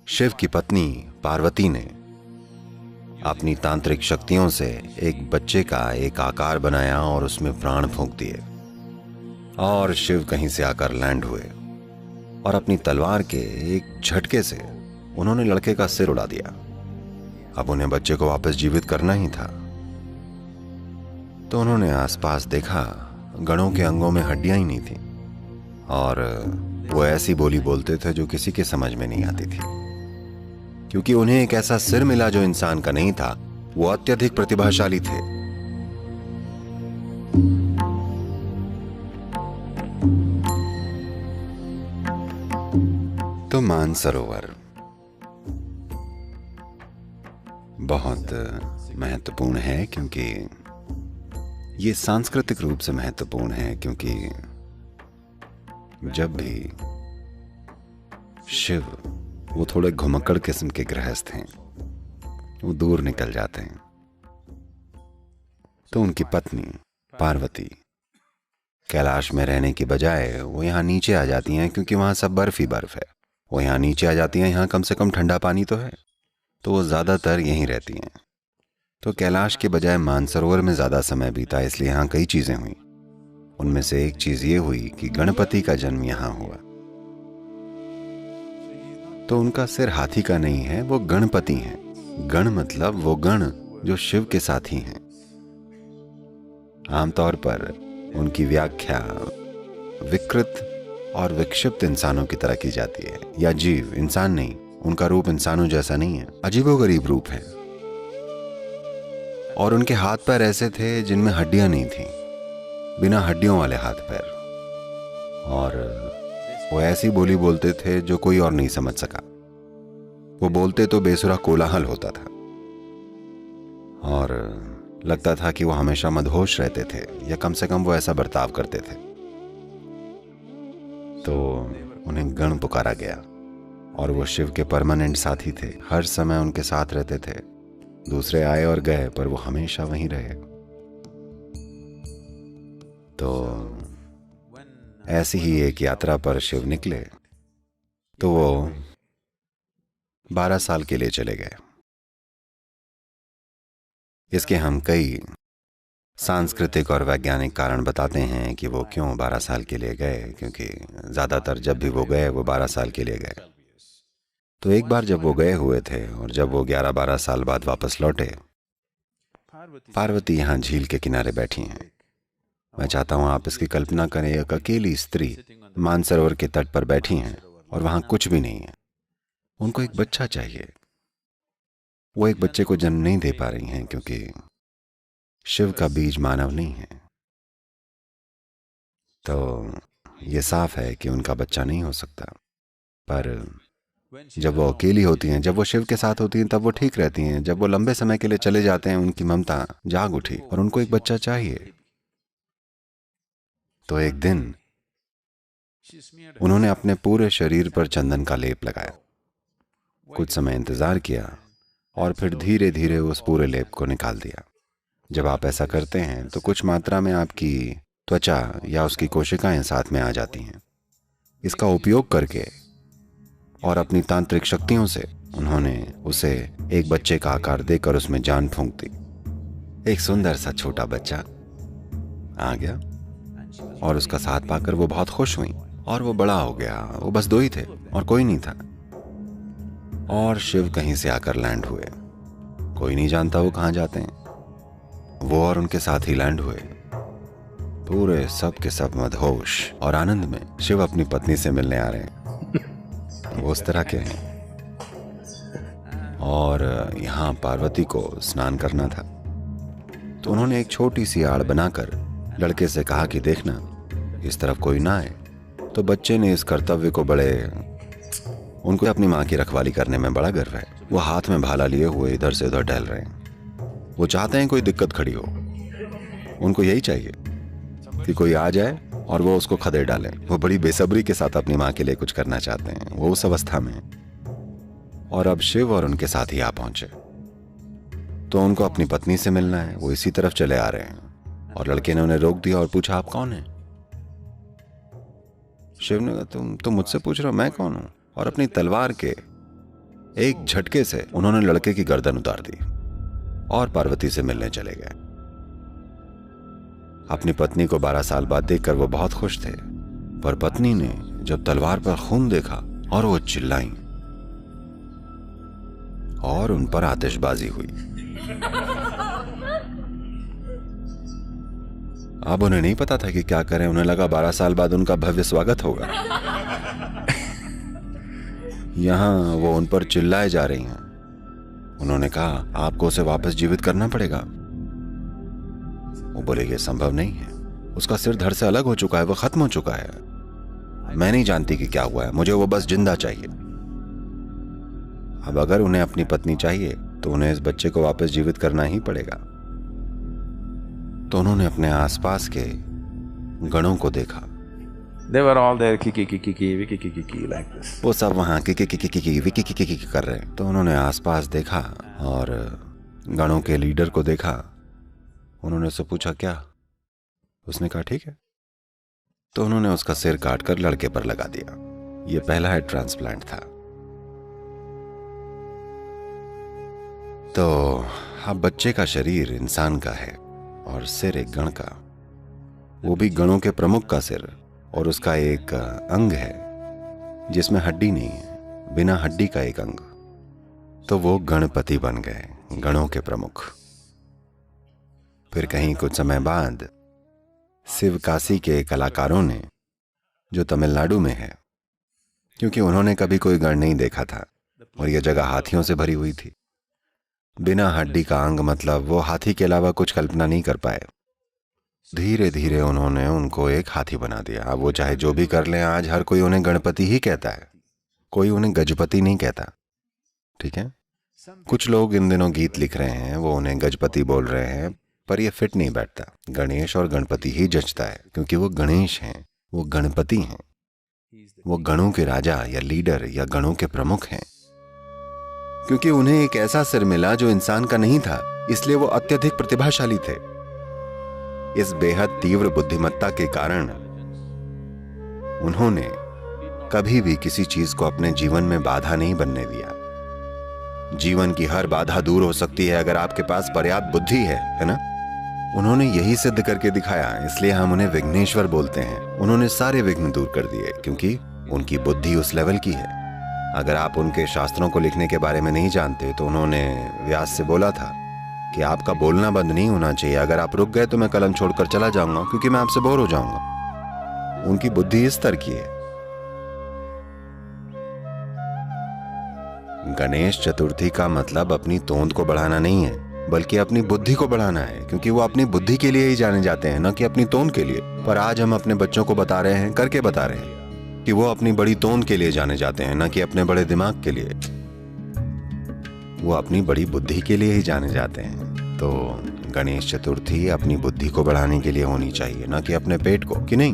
शिव की पत्नी पार्वती ने अपनी तांत्रिक शक्तियों से एक बच्चे का एक आकार बनाया और उसमें प्राण फूंक दिए। और शिव कहीं से आकर लैंड हुए और अपनी तलवार के एक झटके से उन्होंने लड़के का सिर उड़ा दिया। अब उन्हें बच्चे को वापस जीवित करना ही था। तो उन्होंने आसपास देखा, गणों के अंगों में हड्डियां ही नहीं थी और वो ऐसी बोली बोलते थे जो किसी के समझ में नहीं आती थी, क्योंकि उन्हें एक ऐसा सिर मिला जो इंसान का नहीं था। वो अत्यधिक प्रतिभाशाली थे। तो मानसरोवर बहुत महत्वपूर्ण है, क्योंकि ये सांस्कृतिक रूप से महत्वपूर्ण है, क्योंकि जब भी शिव, वो थोड़े घुमक्कड़ किस्म के गृहस्थ हैं, वो दूर निकल जाते हैं, तो उनकी पत्नी पार्वती कैलाश में रहने की बजाय वो यहाँ नीचे आ जाती हैं, क्योंकि वहाँ सब बर्फ ही बर्फ है। वो यहाँ नीचे आ जाती हैं, यहाँ कम से कम ठंडा पानी तो है, तो वो ज़्यादातर यहीं रहती हैं। तो कैलाश के बजाय मानसरोवर में ज़्यादा समय बीता, इसलिए यहाँ कई चीज़ें हुई। उनमें से एक चीज़ ये हुई कि गणपति का जन्म यहाँ हुआ। तो उनका सिर हाथी का नहीं है, वो गणपति हैं। गण मतलब वो गण जो शिव के साथी हैं। आमतौर पर उनकी व्याख्या विकृत और विक्षिप्त इंसानों की तरह की जाती है, या जीव, इंसान नहीं। उनका रूप इंसानों जैसा नहीं है, अजीबोगरीब रूप है। और उनके हाथ पैर ऐसे थे जिनमें हड्डियां नहीं थी, बिना हड्डियों वाले हाथ पैर। और वो ऐसी बोली बोलते थे जो कोई और नहीं समझ सका। वो बोलते तो बेसुरा कोलाहल होता था और लगता था कि वो हमेशा मदहोश रहते थे, या कम से कम वो ऐसा बर्ताव करते थे। तो उन्हें गण पुकारा गया और वो शिव के परमानेंट साथी थे, हर समय उनके साथ रहते थे। दूसरे आए और गए, पर वो हमेशा वहीं रहे। तो ऐसी ही एक यात्रा पर शिव निकले, तो वो 12 साल के लिए चले गए। इसके हम कई सांस्कृतिक और वैज्ञानिक कारण बताते हैं कि वो क्यों 12 साल के लिए गए, क्योंकि ज़्यादातर जब भी वो गए वो 12 साल के लिए गए। तो एक बार जब वो गए हुए थे और जब वो 11-12 साल बाद वापस लौटे, पार्वती यहाँ झील के किनारे बैठी हैं। मैं चाहता हूँ आप इसकी कल्पना करें, एक अकेली स्त्री मानसरोवर के तट पर बैठी हैं और वहाँ कुछ भी नहीं है। उनको एक बच्चा चाहिए। वो एक बच्चे को जन्म नहीं दे पा रही हैं, क्योंकि शिव का बीज मानव नहीं है। तो ये साफ है कि उनका बच्चा नहीं हो सकता। पर जब वो अकेली होती हैं, जब वो शिव के साथ होती हैं, तब वो ठीक रहती हैं। जब वो लंबे समय के लिए चले जाते हैं, उनकी ममता जाग उठी और उनको एक बच्चा चाहिए। तो एक दिन उन्होंने अपने पूरे शरीर पर चंदन का लेप लगाया, कुछ समय इंतजार किया और फिर धीरे धीरे उस पूरे लेप को निकाल दिया। जब आप ऐसा करते हैं तो कुछ मात्रा में आपकी त्वचा या उसकी कोशिकाएं साथ में आ जाती हैं। इसका उपयोग करके और अपनी तांत्रिक शक्तियों से उन्होंने उसे एक बच्चे का आकार देकर उसमें जान फूंक दी। एक सुंदर सा छोटा बच्चा आ गया और उसका साथ पाकर वो बहुत खुश हुई और वो बड़ा हो गया। वो बस 2 ही थे और कोई नहीं था। और शिव कहीं से आकर लैंड हुए। कोई नहीं जानता वो कहाँ जाते हैं। वो और उनके साथ ही लैंड हुए, पूरे सब के सब मदहोश और आनंद में। शिव अपनी पत्नी से मिलने आ रहे हैं, वो उस तरह के हैं। और यहाँ पार्वती को स्नान करना था, तो उन्होंने एक छोटी सी आड़ बनाकर लड़के से कहा कि देखना, इस तरफ कोई ना आए। तो बच्चे ने इस कर्तव्य को उनको अपनी माँ की रखवाली करने में बड़ा गर्व है। वो हाथ में भाला लिए हुए इधर से उधर टहल रहे हैं। वो चाहते हैं कोई दिक्कत खड़ी हो। उनको यही चाहिए कि कोई आ जाए और वो उसको खदेड़ डाले। वो बड़ी बेसब्री के साथ अपनी माँ के लिए कुछ करना चाहते हैं। वो उस अवस्था में हैं। और अब शिव और उनके साथी आ पहुंचे, तो उनको अपनी पत्नी से मिलना है। वो इसी तरफ चले आ रहे हैं और लड़के ने उन्हें रोक दिया और पूछा, आप कौन हैं? शिव ने कहा, तुम मुझसे पूछ रहे हो मैं कौन हूं? और अपनी तलवार के एक झटके से उन्होंने लड़के की गर्दन उतार दी और पार्वती से मिलने चले गए। अपनी पत्नी को 12 साल बाद देखकर वो बहुत खुश थे, पर पत्नी ने जब तलवार पर खून देखा और वो चिल्लाई और उन पर आतिशबाजी हुई। अब उन्हें नहीं पता था कि क्या करें। उन्हें लगा 12 साल बाद उनका भव्य स्वागत होगा। यहां वो उन पर चिल्लाए जा रही हैं। उन्होंने कहा, आपको उसे वापस जीवित करना पड़ेगा। वो बोले, ये संभव नहीं है, उसका सिर धड़ से अलग हो चुका है, वो खत्म हो चुका है। मैं नहीं जानती कि क्या हुआ है, मुझे वो बस जिंदा चाहिए। अब अगर उन्हें अपनी पत्नी चाहिए तो उन्हें इस बच्चे को वापस जीवित करना ही पड़ेगा। तो उन्होंने अपने आसपास के गणों को देखा। They were all there, kiki like this. वो सब वहां की कर रहे हैं। तो उन्होंने आसपास देखा और गणों के लीडर को देखा। उन्होंने उससे पूछा, क्या? उसने कहा, ठीक है। तो उन्होंने उसका सिर काटकर लड़के पर लगा दिया। ये पहला हेड ट्रांसप्लांट था। तो अब बच्चे का शरीर इंसान का है और सिर एक गण का, वो भी गणों के प्रमुख का सिर, और उसका एक अंग है जिसमें हड्डी नहीं है, बिना हड्डी का एक अंग। तो वो गणपति बन गए, गणों के प्रमुख। फिर कहीं कुछ समय बाद शिवकाशी के कलाकारों ने, जो तमिलनाडु में है, क्योंकि उन्होंने कभी कोई गण नहीं देखा था और यह जगह हाथियों से भरी हुई थी, बिना हड्डी का अंग मतलब वो हाथी के अलावा कुछ कल्पना नहीं कर पाए। धीरे धीरे उन्होंने उनको एक हाथी बना दिया। अब वो चाहे जो भी कर लें, आज हर कोई उन्हें गणपति ही कहता है, कोई उन्हें गजपति नहीं कहता। ठीक है, कुछ लोग इन दिनों गीत लिख रहे हैं, वो उन्हें गजपति बोल रहे हैं, पर ये फिट नहीं बैठता। गणेश और गणपति ही जचता है, क्योंकि वो गणेश हैं, वो गणपति हैं, वो गणों के राजा या लीडर या गणों के प्रमुख हैं। क्योंकि उन्हें एक ऐसा सिर मिला जो इंसान का नहीं था, इसलिए वो अत्यधिक प्रतिभाशाली थे। इस बेहद तीव्र बुद्धिमत्ता के कारण उन्होंने कभी भी किसी चीज को अपने जीवन में बाधा नहीं बनने दिया। जीवन की हर बाधा दूर हो सकती है अगर आपके पास पर्याप्त बुद्धि है ना? उन्होंने यही सिद्ध करके दिखाया, इसलिए हम उन्हें विघ्नेश्वर बोलते हैं। उन्होंने सारे विघ्न दूर कर दिए क्योंकि उनकी बुद्धि उस लेवल की है। अगर आप उनके शास्त्रों को लिखने के बारे में नहीं जानते तो उन्होंने व्यास से बोला था कि आपका बोलना बंद नहीं होना चाहिए, अगर आप रुक गए तो मैं कलम छोड़कर चला जाऊंगा क्योंकि मैं आपसे बोर हो जाऊंगा। उनकी बुद्धि इस तरह की है। गणेश चतुर्थी का मतलब अपनी तोंद को बढ़ाना नहीं है, बल्कि अपनी बुद्धि को बढ़ाना है, क्योंकि वो अपनी बुद्धि के लिए ही जाने जाते हैं, न कि अपनी तोंद के लिए। पर आज हम अपने बच्चों को बता रहे हैं, करके बता रहे हैं कि वो अपनी बड़ी तोंद के लिए जाने जाते हैं, न कि अपने बड़े दिमाग के लिए। वो अपनी बड़ी बुद्धि के लिए ही जाने जाते हैं। तो गणेश चतुर्थी अपनी बुद्धि को बढ़ाने के लिए होनी चाहिए, न कि अपने पेट को, कि नहीं?